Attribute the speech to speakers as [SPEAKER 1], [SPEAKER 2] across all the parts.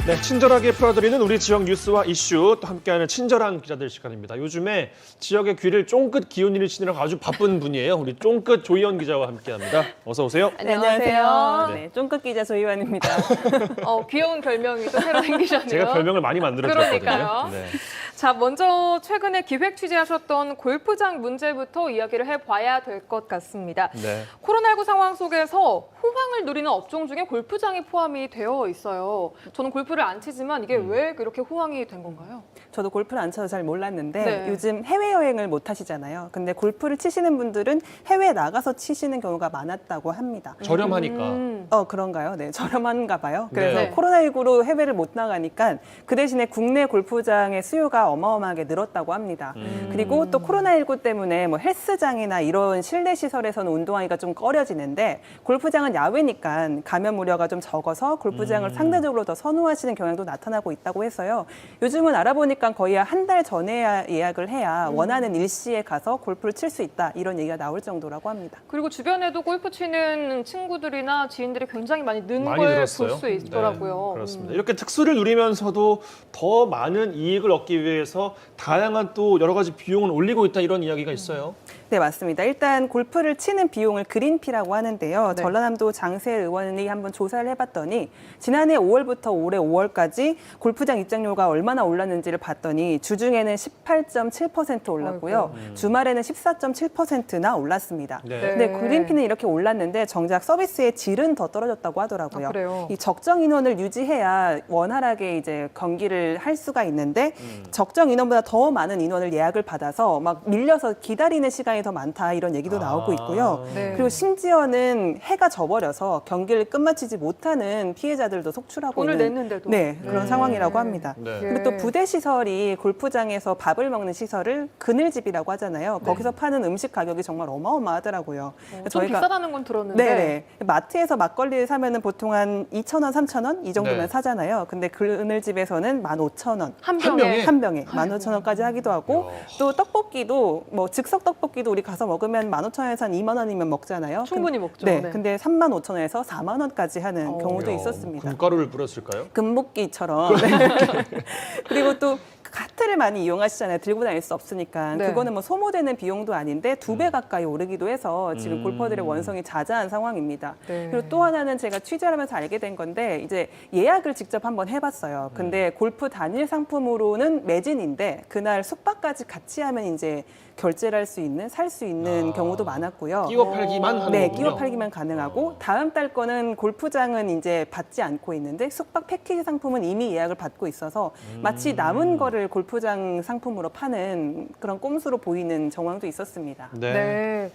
[SPEAKER 1] 네, 친절하게 풀어드리는 우리 지역 뉴스와 이슈, 또 함께하는 친절한 기자들 시간입니다. 요즘에 지역의 귀를 쫑긋 기운이를 치느라고 아주 바쁜 분이에요. 우리 쫑긋 조희연 기자와 함께합니다. 어서 오세요.
[SPEAKER 2] 네, 안녕하세요.
[SPEAKER 3] 네, 쫑긋 기자 조희환입니다.
[SPEAKER 2] 귀여운 별명이 또 새로 생기셨네요.
[SPEAKER 1] 제가 별명을 많이 만들어드렸거든요.
[SPEAKER 2] 그러니까요.
[SPEAKER 1] 네.
[SPEAKER 2] 자, 먼저 최근에 기획 취재하셨던 골프장 문제부터 이야기를 해봐야 될 것 같습니다.
[SPEAKER 1] 네.
[SPEAKER 2] 코로나19 상황 속에서 호황을 누리는 업종 중에 골프장이 포함이 되어 있어요. 저는 골프를 안 치지만 이게 왜 그렇게 호황이 된 건가요?
[SPEAKER 3] 저도 골프를 안 쳐서 잘 몰랐는데
[SPEAKER 2] 네.
[SPEAKER 3] 요즘 해외여행을 못 하시잖아요. 근데 골프를 치시는 분들은 해외에 나가서 치시는 경우가 많았다고 합니다.
[SPEAKER 1] 저렴하니까.
[SPEAKER 3] 그런가요? 네, 저렴한가 봐요. 그래서
[SPEAKER 2] 네.
[SPEAKER 3] 코로나19로 해외를 못 나가니까 그 대신에 국내 골프장의 수요가 어마어마하게 늘었다고 합니다. 그리고 또 코로나19 때문에 뭐 헬스장이나 이런 실내 시설에서는 운동하기가 좀 꺼려지는데 골프장은 야외니까 감염 우려가 좀 적어서 골프장을 상대적으로 더 선호하시는 경향도 나타나고 있다고 해서요. 요즘은 알아보니까 거의 한 달 전에 예약을 해야 원하는 일시에 가서 골프를 칠 수 있다 이런 얘기가 나올 정도라고 합니다.
[SPEAKER 2] 그리고 주변에도 골프 치는 친구들이나 지인들이 굉장히 많이 는
[SPEAKER 1] 많이
[SPEAKER 2] 걸 볼
[SPEAKER 1] 늘었어요.
[SPEAKER 2] 수 있더라고요.
[SPEAKER 1] 네, 그렇습니다. 이렇게 특수를 누리면서도 더 많은 이익을 얻기 위해서 다양한 또 여러 가지 비용을 올리고 있다 이런 이야기가 있어요.
[SPEAKER 3] 네, 맞습니다. 일단 골프를 치는 비용을 그린피라고 하는데요.
[SPEAKER 2] 네.
[SPEAKER 3] 전라남도 장세일 의원이 한번 조사를 해봤더니 지난해 5월부터 올해 5월까지 골프장 입장료가 얼마나 올랐는지를 봤더니 주중에는 18.7% 올랐고요. 주말에는 14.7%나 올랐습니다.
[SPEAKER 1] 네.
[SPEAKER 3] 근데 그린피는 이렇게 올랐는데 정작 서비스의 질은 더 떨어졌다고 하더라고요.
[SPEAKER 2] 아, 그래요?
[SPEAKER 3] 이 적정 인원을 유지해야 원활하게 이제 경기를 할 수가 있는데 적정 인원보다 더 많은 인원을 예약을 받아서 막 밀려서 기다리는 시간이 더 많다 이런 얘기도 나오고 있고요.
[SPEAKER 2] 네.
[SPEAKER 3] 그리고 심지어는 해가 져버려서 경기를 끝마치지 못하는 피해자들도 속출하고
[SPEAKER 2] 돈을
[SPEAKER 3] 있는
[SPEAKER 2] 냈는데도.
[SPEAKER 3] 네, 그런 상황이라고 합니다.
[SPEAKER 1] 네.
[SPEAKER 3] 그리고 또 부대 시설이 골프장에서 밥을 먹는 시설을 그늘집이라고 하잖아요. 거기서 파는 음식 가격이 정말 어마어마하더라고요.
[SPEAKER 2] 좀 비싸다는 건 들었는데.
[SPEAKER 3] 네네. 마트에서 막걸리를 사면은 보통 한 2,000원, 3,000원 이 정도면
[SPEAKER 1] 네.
[SPEAKER 3] 사잖아요. 근데 그늘집에서는 15,000원.
[SPEAKER 2] 한
[SPEAKER 1] 한
[SPEAKER 2] 병에.
[SPEAKER 1] 병에?
[SPEAKER 3] 한 병에 15,000원까지 하기도 하고
[SPEAKER 1] 이야.
[SPEAKER 3] 또 떡볶이도 뭐 즉석 떡볶이도 우리 가서 먹으면 15,000원에서 한 2만 원이면 먹잖아요.
[SPEAKER 2] 충분히 먹죠.
[SPEAKER 3] 네.
[SPEAKER 2] 네.
[SPEAKER 3] 근데 35,000원에서 4만 원까지 하는 경우도
[SPEAKER 1] 이야,
[SPEAKER 3] 있었습니다.
[SPEAKER 1] 금가루를 뿌렸을까요?
[SPEAKER 3] 금복기처럼. 네. 그리고 또 카트를 많이 이용하시잖아요. 들고 다닐 수 없으니까.
[SPEAKER 2] 네.
[SPEAKER 3] 그거는 뭐 소모되는 비용도 아닌데 2배 가까이 오르기도 해서 지금 골퍼들의 원성이 자자한 상황입니다.
[SPEAKER 2] 네.
[SPEAKER 3] 그리고 또 하나는 제가 취재를 하면서 알게 된 건데 이제 예약을 직접 한번 해봤어요. 근데 골프 단일 상품으로는 매진인데 그날 숙박까지 같이 하면 이제 결제를 할 수 있는, 살 수 있는 경우도 많았고요.
[SPEAKER 1] 끼워 팔기만 하는
[SPEAKER 3] 네,
[SPEAKER 1] 거군요.
[SPEAKER 3] 끼워 팔기만 가능하고 다음 달 거는 골프장은 이제 받지 않고 있는데 숙박 패키지 상품은 이미 예약을 받고 있어서 마치 남은 거를 골프장 상품으로 파는 그런 꼼수로 보이는 정황도 있었습니다.
[SPEAKER 1] 네.
[SPEAKER 2] 네.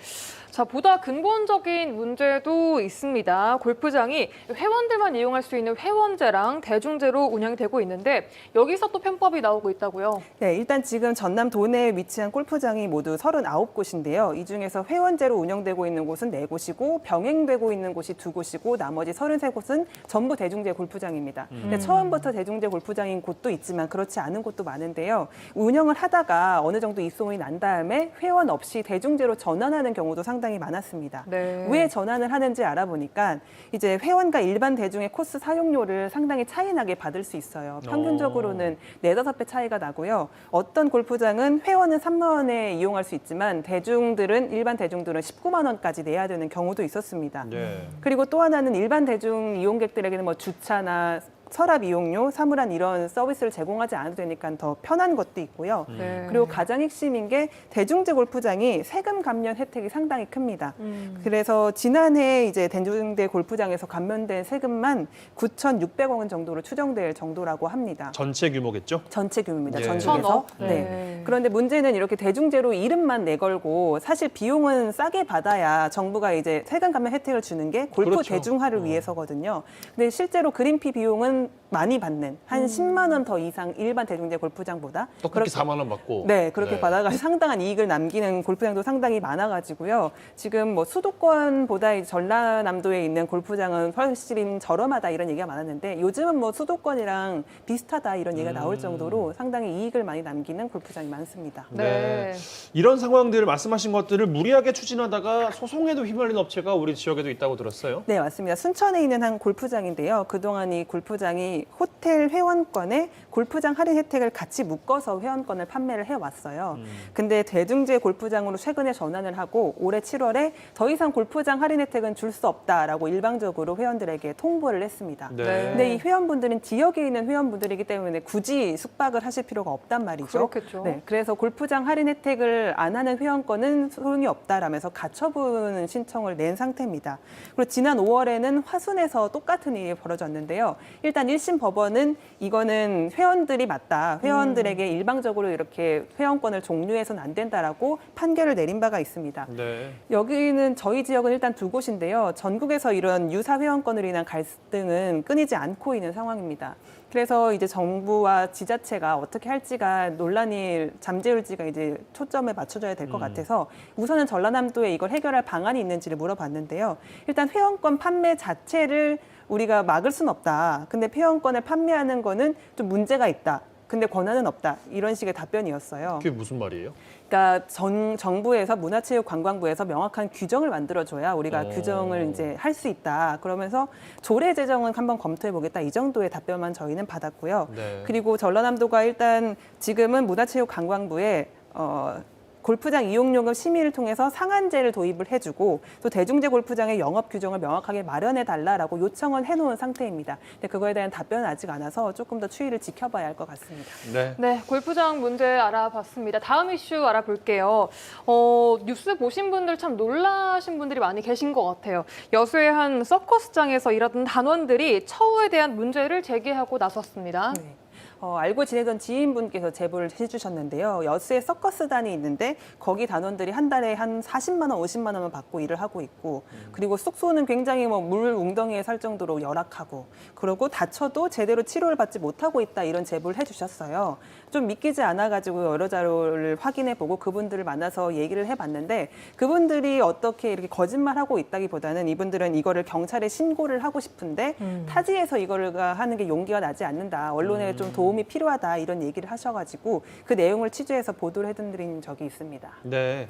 [SPEAKER 2] 자, 보다 근본적인 문제도 있습니다. 골프장이 회원들만 이용할 수 있는 회원제랑 대중제로 운영이 되고 있는데 여기서 또 편법이 나오고 있다고요?
[SPEAKER 3] 네, 일단 지금 전남 도내에 위치한 골프장이 모두 39곳인데요. 이 중에서 회원제로 운영되고 있는 곳은 4곳이고 병행되고 있는 곳이 2곳이고 나머지 33곳은 전부 대중제 골프장입니다. 근데 처음부터 대중제 골프장인 곳도 있지만 그렇지 않은 곳도 많은데요. 운영을 하다가 어느 정도 입소문이 난 다음에 회원 없이 대중제로 전환하는 경우도 상당히 많았습니다.
[SPEAKER 2] 네.
[SPEAKER 3] 왜 전환을 하는지 알아보니까 이제 회원과 일반 대중의 코스 사용료를 상당히 차이나게 받을 수 있어요. 평균적으로는 4-5배 차이가 나고요. 어떤 골프장은 회원은 3만 원에 이용할 수 있지만 일반 대중들은 19만 원까지 내야 되는 경우도 있었습니다.
[SPEAKER 1] 네.
[SPEAKER 3] 그리고 또 하나는 일반 대중 이용객들에게는 뭐 주차나 서랍 이용료, 사물함 이런 서비스를 제공하지 않아도 되니까 더 편한 것도 있고요.
[SPEAKER 2] 네.
[SPEAKER 3] 그리고 가장 핵심인 게 대중제 골프장이 세금 감면 혜택이 상당히 큽니다. 그래서 지난해 이제 대중제 골프장에서 감면된 세금만 9,600억 원 정도로 추정될 정도라고 합니다.
[SPEAKER 1] 전체 규모겠죠?
[SPEAKER 3] 전체 규모입니다.
[SPEAKER 1] 예.
[SPEAKER 3] 전 중에서.
[SPEAKER 2] 1,000억?
[SPEAKER 3] 네.
[SPEAKER 2] 네.
[SPEAKER 3] 그런데 문제는 이렇게 대중제로 이름만 내걸고 사실 비용은 싸게 받아야 정부가 이제 세금 감면 혜택을 주는 게 골프
[SPEAKER 1] 그렇죠.
[SPEAKER 3] 대중화를 위해서거든요. 근데 실제로 그린피 비용은 많이 받는 한 10만 원 더 이상 일반 대중제 골프장보다
[SPEAKER 1] 떡볶이 4만 원 받고.
[SPEAKER 3] 네, 그렇게 받아가지고 상당한 이익을 남기는 골프장도 상당히 많아가지고요. 지금 뭐 수도권보다 이 전라남도에 있는 골프장은 훨씬 저렴하다 이런 얘기가 많았는데 요즘은 뭐 수도권이랑 비슷하다 이런 얘기가 나올 정도로 상당히 이익을 많이 남기는 골프장이 많습니다.
[SPEAKER 2] 네.
[SPEAKER 1] 이런 상황들을 말씀하신 것들을 무리하게 추진하다가 소송에도 휘말린 업체가 우리 지역에도 있다고 들었어요.
[SPEAKER 3] 네, 맞습니다. 순천에 있는 한 골프장인데요. 그동안 이 골프장이 회원분들이 호텔 회원권에 골프장 할인 혜택을 같이 묶어서 회원권을 판매를 해왔어요. 근데 대중제 골프장으로 최근에 전환을 하고 올해 7월에 더 이상 골프장 할인 혜택은 줄 수 없다라고 일방적으로 회원들에게 통보를 했습니다.
[SPEAKER 1] 네.
[SPEAKER 3] 근데 이 회원분들은 지역에 있는 회원분들이기 때문에 굳이 숙박을 하실 필요가 없단 말이죠.
[SPEAKER 2] 그렇겠죠.
[SPEAKER 3] 네, 그래서 골프장 할인 혜택을 안 하는 회원권은 소용이 없다라면서 가처분 신청을 낸 상태입니다. 그리고 지난 5월에는 화순에서 똑같은 일이 벌어졌는데요. 일단 1심 법원은 이거는 회원들이 맞다. 회원들에게 일방적으로 이렇게 회원권을 종료해서는 안 된다라고 판결을 내린 바가 있습니다.
[SPEAKER 1] 네.
[SPEAKER 3] 여기는 저희 지역은 일단 두 곳인데요. 전국에서 이런 유사 회원권으로 인한 갈등은 끊이지 않고 있는 상황입니다. 그래서 이제 정부와 지자체가 어떻게 할지가 논란이 잠재울지가 이제 초점에 맞춰져야 될 것 같아서 우선은 전라남도에 이걸 해결할 방안이 있는지를 물어봤는데요. 일단 회원권 판매 자체를 우리가 막을 순 없다. 근데 회원권을 판매하는 거는 좀 문제가 있다. 근데 권한은 없다. 이런 식의 답변이었어요.
[SPEAKER 1] 그게 무슨 말이에요?
[SPEAKER 3] 그러니까 정부에서 문화체육관광부에서 명확한 규정을 만들어줘야 우리가 규정을 이제 할 수 있다. 그러면서 조례 제정은 한번 검토해 보겠다. 이 정도의 답변만 저희는 받았고요.
[SPEAKER 1] 네.
[SPEAKER 3] 그리고 전라남도가 일단 지금은 문화체육관광부에 골프장 이용요금 심의를 통해서 상한제를 도입을 해주고 또 대중제 골프장의 영업 규정을 명확하게 마련해달라라고 요청을 해놓은 상태입니다. 근데 그거에 대한 답변은 아직 안 와서 조금 더 추이를 지켜봐야 할 것 같습니다.
[SPEAKER 1] 네.
[SPEAKER 2] 네, 골프장 문제 알아봤습니다. 다음 이슈 알아볼게요. 뉴스 보신 분들 참 놀라신 분들이 많이 계신 것 같아요. 여수의 한 서커스장에서 일하던 단원들이 처우에 대한 문제를 제기하고 나섰습니다.
[SPEAKER 3] 네. 알고 지내던 지인분께서 제보를 해주셨는데요. 여수에 서커스단이 있는데 거기 단원들이 한 달에 한 40만 원, 50만 원을 받고 일을 하고 있고 그리고 숙소는 굉장히 뭐 물 웅덩이에 살 정도로 열악하고 그리고 다쳐도 제대로 치료를 받지 못하고 있다 이런 제보를 해주셨어요. 좀 믿기지 않아가지고 여러 자료를 확인해보고 그분들을 만나서 얘기를 해봤는데 그분들이 어떻게 이렇게 거짓말하고 있다기보다는 이분들은 이거를 경찰에 신고를 하고 싶은데 타지에서 이거를 하는 게 용기가 나지 않는다. 언론에 좀 도움이 필요하다 이런 얘기를 하셔가지고 그 내용을 취재해서 보도를 해드린 적이 있습니다.
[SPEAKER 1] 네.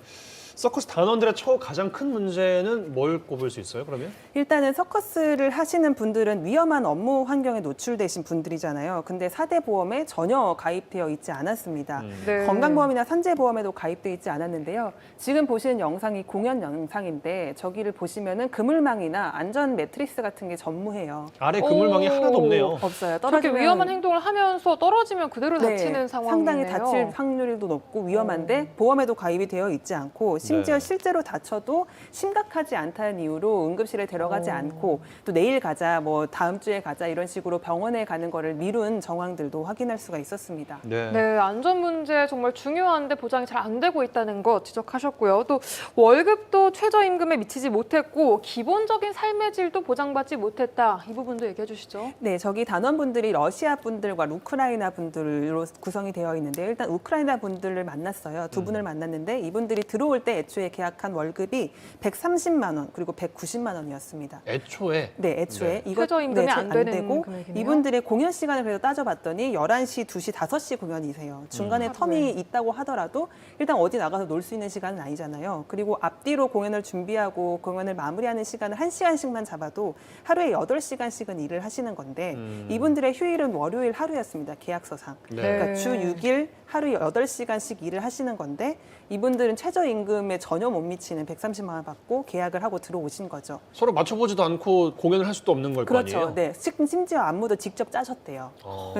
[SPEAKER 1] 서커스 단원들의 처우 가장 큰 문제는 뭘 꼽을 수 있어요, 그러면?
[SPEAKER 3] 일단은 서커스를 하시는 분들은 위험한 업무 환경에 노출되신 분들이잖아요. 근데 4대 보험에 전혀 가입되어 있지 않았습니다.
[SPEAKER 2] 네.
[SPEAKER 3] 건강보험이나 산재보험에도 가입되어 있지 않았는데요. 지금 보시는 영상이 공연 영상인데 저기를 보시면은 그물망이나 안전 매트리스 같은 게 전무해요.
[SPEAKER 1] 아래 그물망이
[SPEAKER 2] 오.
[SPEAKER 1] 하나도 없네요.
[SPEAKER 3] 없어요.
[SPEAKER 2] 저렇게 위험한 행동을 하면서 떨어지면 그대로 다치는 상황이네요.
[SPEAKER 3] 상당히 다칠 확률도 높고 위험한데 보험에도 가입이 되어 있지 않고 심지어
[SPEAKER 1] 네.
[SPEAKER 3] 실제로 다쳐도 심각하지 않다는 이유로 응급실에 데려가지 않고 또 내일 가자, 뭐 다음 주에 가자 이런 식으로 병원에 가는 거를 미룬 정황들도 확인할 수가 있었습니다.
[SPEAKER 1] 네.
[SPEAKER 2] 네, 안전 문제 정말 중요한데 보장이 잘 안 되고 있다는 거 지적하셨고요. 또 월급도 최저임금에 미치지 못했고 기본적인 삶의 질도 보장받지 못했다. 이 부분도 얘기해 주시죠.
[SPEAKER 3] 네, 저기 단원분들이 러시아 분들과 우크라이나 분들로 구성이 되어 있는데 일단 우크라이나 분들을 만났어요. 두 분을 만났는데 이분들이 들어올 때 애초에 계약한 월급이 130만 원 그리고 190만 원이었습니다.
[SPEAKER 1] 애초에.
[SPEAKER 3] 네, 애초에 이거
[SPEAKER 2] 최저임금이 안 되는
[SPEAKER 3] 되고
[SPEAKER 2] 금액이네요.
[SPEAKER 3] 이분들의 공연 시간을 그래서 따져봤더니 11시, 2시, 5시 공연이세요. 중간에 텀이 있다고 하더라도 일단 어디 나가서 놀 수 있는 시간은 아니잖아요. 그리고 앞뒤로 공연을 준비하고 공연을 마무리하는 시간을 1시간씩만 잡아도 하루에 8시간씩은 일을 하시는 건데 이분들의 휴일은 월요일 하루였습니다. 계약서상.
[SPEAKER 1] 네.
[SPEAKER 3] 그러니까 주 6일 하루에 8시간씩 일을 하시는 건데 이분들은 최저임금에 전혀 못 미치는 130만 원 받고 계약을 하고 들어오신 거죠.
[SPEAKER 1] 서로 맞춰보지도 않고 공연을 할 수도 없는 걸 거
[SPEAKER 3] 그렇죠.
[SPEAKER 1] 아니에요?
[SPEAKER 3] 네. 심지어 안무도 직접 짜셨대요.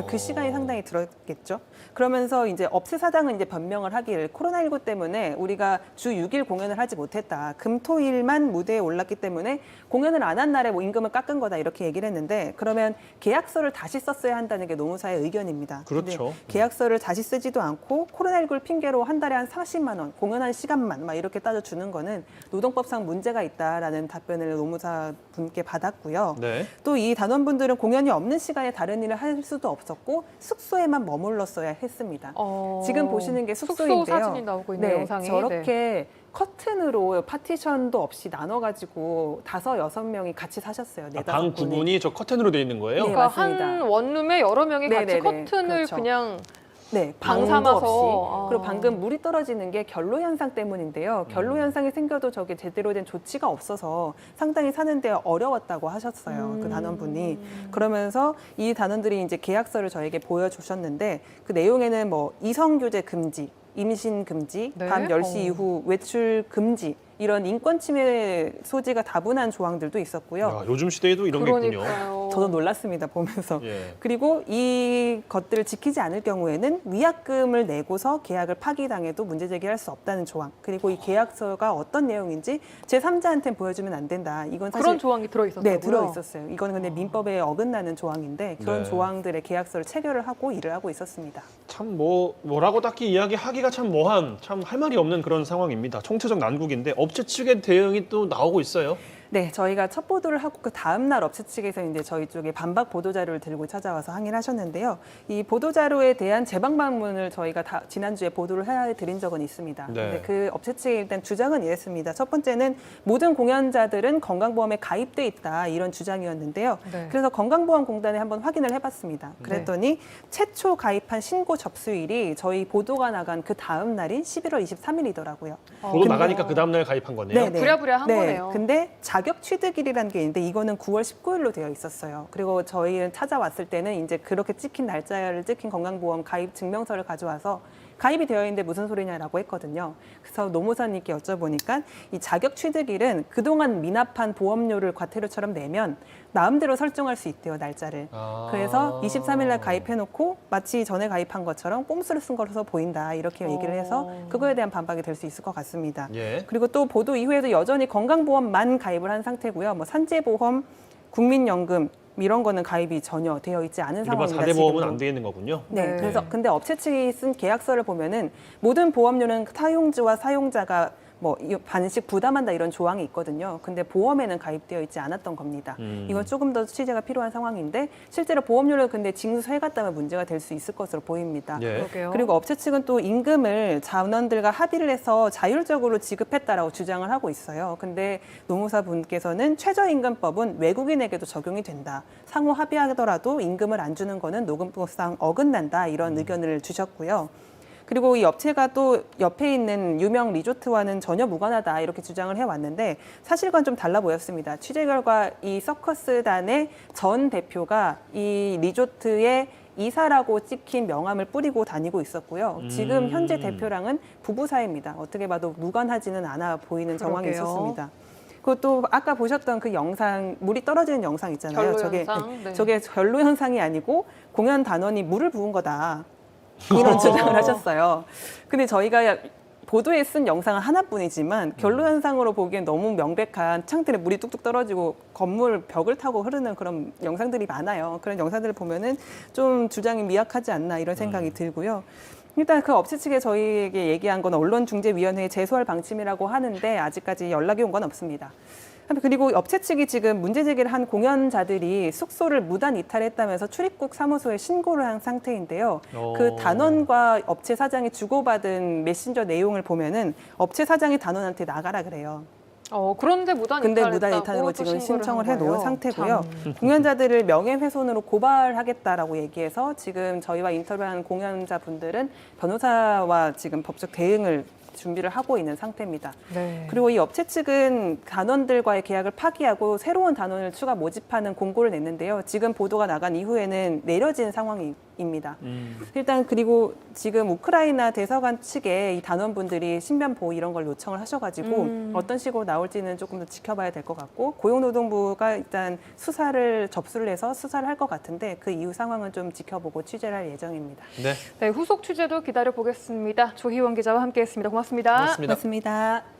[SPEAKER 3] 그 시간이 상당히 들었겠죠. 그러면서 이제 업체 사장은 이제 변명을 하길 코로나19 때문에 우리가 주 6일 공연을 하지 못했다. 금, 토, 일만 무대에 올랐기 때문에 공연을 안 한 날에 뭐 임금을 깎은 거다 이렇게 얘기를 했는데 그러면 계약서를 다시 썼어야 한다는 게 노무사의 의견입니다.
[SPEAKER 1] 그렇죠.
[SPEAKER 3] 근데 계약서를 다시 쓰지도 않고 코로나19를 핑계로 한 달에 한 40만 원, 공연한 시간만 막 이렇게 따져주는 거는 노동법상 문제가 있다라는 답변을 노무사 분께 받았고요.
[SPEAKER 1] 네.
[SPEAKER 3] 또 이 단원분들은 공연이 없는 시간에 다른 일을 할 수도 없었고 숙소에만 머물렀어야 했습니다. 지금 보시는 게 숙소인데요.
[SPEAKER 2] 숙소 사진이 나오고 있는 영상이.
[SPEAKER 3] 저렇게 커튼으로 파티션도 없이 나눠가지고 5-6명이 같이 사셨어요. 네,
[SPEAKER 1] 방 9분이 저 커튼으로 돼 있는 거예요?
[SPEAKER 3] 네.
[SPEAKER 2] 그러니까
[SPEAKER 3] 맞습니다.
[SPEAKER 2] 한 원룸에 여러 명이 같이
[SPEAKER 3] 네네네.
[SPEAKER 2] 커튼을
[SPEAKER 3] 그렇죠.
[SPEAKER 2] 그냥
[SPEAKER 3] 네,
[SPEAKER 2] 방
[SPEAKER 3] 방도
[SPEAKER 2] 삼아서.
[SPEAKER 3] 없이. 그리고 방금 물이 떨어지는 게 결로 현상 때문인데요. 결로 현상이 생겨도 저게 제대로 된 조치가 없어서 상당히 사는데 어려웠다고 하셨어요. 그 단원분이. 그러면서 이 단원들이 이제 계약서를 저에게 보여주셨는데 그 내용에는 뭐 이성교제 금지, 임신 금지,
[SPEAKER 2] 네?
[SPEAKER 3] 밤 10시 이후 외출 금지 이런 인권 침해 소지가 다분한 조항들도 있었고요.
[SPEAKER 1] 야, 요즘 시대에도 이런 게 있군요.
[SPEAKER 2] 그러니까요.
[SPEAKER 3] 저도 놀랐습니다, 보면서.
[SPEAKER 1] 예.
[SPEAKER 3] 그리고 이 것들을 지키지 않을 경우에는 위약금을 내고서 계약을 파기당해도 문제 제기할 수 없다는 조항. 그리고 이 계약서가 어떤 내용인지 제3자한테는 보여주면 안 된다. 이건 사실
[SPEAKER 2] 그런 조항이 들어있었다고요?
[SPEAKER 3] 네, 들어있었어요. 이건 근데 민법에 어긋나는 조항인데 그런
[SPEAKER 1] 네.
[SPEAKER 3] 조항들의 계약서를 체결을 하고 일을 하고 있었습니다.
[SPEAKER 1] 참 뭐라고 딱히 이야기하기가 참 참 할 말이 없는 그런 상황입니다. 총체적 난국인데 업체 측의 대응이 또 나오고 있어요.
[SPEAKER 3] 네, 저희가 첫 보도를 하고 그 다음 날 업체 측에서 이제 저희 쪽에 반박 보도 자료를 들고 찾아와서 항의를 하셨는데요. 이 보도 자료에 대한 재방 방문을 저희가 지난주에 보도를 해드린 적은 있습니다.
[SPEAKER 1] 네.
[SPEAKER 3] 근데 그 업체 측의 일단 주장은 이랬습니다. 첫 번째는 모든 공연자들은 건강보험에 가입돼 있다 이런 주장이었는데요.
[SPEAKER 2] 네.
[SPEAKER 3] 그래서 건강보험공단에 한번 확인을 해봤습니다. 그랬더니 최초 가입한 신고 접수일이 저희 보도가 나간 그 다음 날인 11월 23일이더라고요.
[SPEAKER 1] 보도 나가니까 그 다음날 가입한 거네요.
[SPEAKER 2] 부랴부랴 한 거네요.
[SPEAKER 3] 근데 자격 취득일이라는 게 있는데 이거는 9월 19일로 되어 있었어요. 그리고 저희는 찾아왔을 때는 이제 그렇게 찍힌 날짜를 찍힌 건강보험 가입 증명서를 가져와서 가입이 되어 있는데 무슨 소리냐라고 했거든요. 그래서 노무사님께 여쭤보니까 이 자격 취득일은 그동안 미납한 보험료를 과태료처럼 내면 마음대로 설정할 수 있대요, 날짜를. 그래서 23일 날 가입해놓고 마치 전에 가입한 것처럼 꼼수를 쓴 거라서 보인다 이렇게 얘기를 해서 그거에 대한 반박이 될 수 있을 것 같습니다.
[SPEAKER 1] 예.
[SPEAKER 3] 그리고 또 보도 이후에도 여전히 건강보험만 가입을 한 상태고요. 뭐 산재보험, 국민연금 이런 거는 가입이 전혀 되어 있지 않은
[SPEAKER 1] 일반
[SPEAKER 3] 상황입니다.
[SPEAKER 1] 4대 보험은
[SPEAKER 3] 지금도.
[SPEAKER 1] 안 돼 있는 거군요.
[SPEAKER 3] 네,
[SPEAKER 2] 네.
[SPEAKER 3] 그래서 근데 업체 측이 쓴 계약서를 보면은 모든 보험료는 사용주와 사용자가 뭐 반씩 부담한다 이런 조항이 있거든요. 근데 보험에는 가입되어 있지 않았던 겁니다. 이건 조금 더 취재가 필요한 상황인데 실제로 보험료를 근데 징수해갔다면 문제가 될 수 있을 것으로 보입니다.
[SPEAKER 1] 예.
[SPEAKER 2] 그러게요.
[SPEAKER 3] 그리고 업체 측은 또 임금을 자원들과 합의를 해서 자율적으로 지급했다라고 주장을 하고 있어요. 근데 노무사 분께서는 최저임금법은 외국인에게도 적용이 된다. 상호 합의하더라도 임금을 안 주는 거는 노동법상 어긋난다. 이런 의견을 주셨고요. 그리고 이 업체가 또 옆에 있는 유명 리조트와는 전혀 무관하다 이렇게 주장을 해왔는데 사실과는 좀 달라 보였습니다. 취재 결과 이 서커스단의 전 대표가 이 리조트의 이사라고 찍힌 명함을 뿌리고 다니고 있었고요. 지금 현재 대표랑은 부부 사이입니다. 어떻게 봐도 무관하지는 않아 보이는 정황이
[SPEAKER 2] 그러게요.
[SPEAKER 3] 있었습니다. 그것도 아까 보셨던 그 영상, 물이 떨어지는 영상 있잖아요.
[SPEAKER 2] 결로 현상? 네.
[SPEAKER 3] 저게 결로 현상이 아니고 공연 단원이 물을 부은 거다. 이런 주장을 하셨어요. 근데 저희가 보도에 쓴 영상은 하나뿐이지만 결로 현상으로 보기엔 너무 명백한 창틀에 물이 뚝뚝 떨어지고 건물 벽을 타고 흐르는 그런 영상들이 많아요. 그런 영상들을 보면은 좀 주장이 미약하지 않나 이런 생각이 들고요. 일단 그 업체 측에 저희에게 얘기한 건 언론중재위원회에 제소할 방침이라고 하는데 아직까지 연락이 온 건 없습니다. 그리고 업체 측이 지금 문제 제기를 한 공연자들이 숙소를 무단 이탈했다면서 출입국 사무소에 신고를 한 상태인데요. 그 단원과 업체 사장이 주고받은 메신저 내용을 보면은 업체 사장이 단원한테 나가라 그래요.
[SPEAKER 2] 그런데 무단
[SPEAKER 3] 근데
[SPEAKER 2] 이탈했다고
[SPEAKER 3] 무단 이탈로
[SPEAKER 2] 또
[SPEAKER 3] 지금 신청을
[SPEAKER 2] 한
[SPEAKER 3] 해놓은
[SPEAKER 2] 거예요.
[SPEAKER 3] 상태고요.
[SPEAKER 2] 참.
[SPEAKER 3] 공연자들을 명예훼손으로 고발하겠다라고 얘기해서 지금 저희와 인터뷰한 공연자분들은 변호사와 지금 법적 대응을 준비를 하고 있는 상태입니다.
[SPEAKER 2] 네.
[SPEAKER 3] 그리고 이 업체 측은 단원들과의 계약을 파기하고 새로운 단원을 추가 모집하는 공고를 냈는데요. 지금 보도가 나간 이후에는 내려진 상황입니다. 일단 그리고 지금 우크라이나 대사관 측에 이 단원분들이 신변 보호 이런 걸 요청을 하셔가지고 어떤 식으로 나올지는 조금 더 지켜봐야 될 것 같고 고용노동부가 일단 접수를 해서 수사를 할 것 같은데 그 이후 상황은 좀 지켜보고 취재를 할 예정입니다.
[SPEAKER 1] 네.
[SPEAKER 2] 네, 후속 취재도 기다려 보겠습니다. 조희원 기자와 함께했습니다. 고맙습니다.
[SPEAKER 1] 고맙습니다.
[SPEAKER 3] 고맙습니다.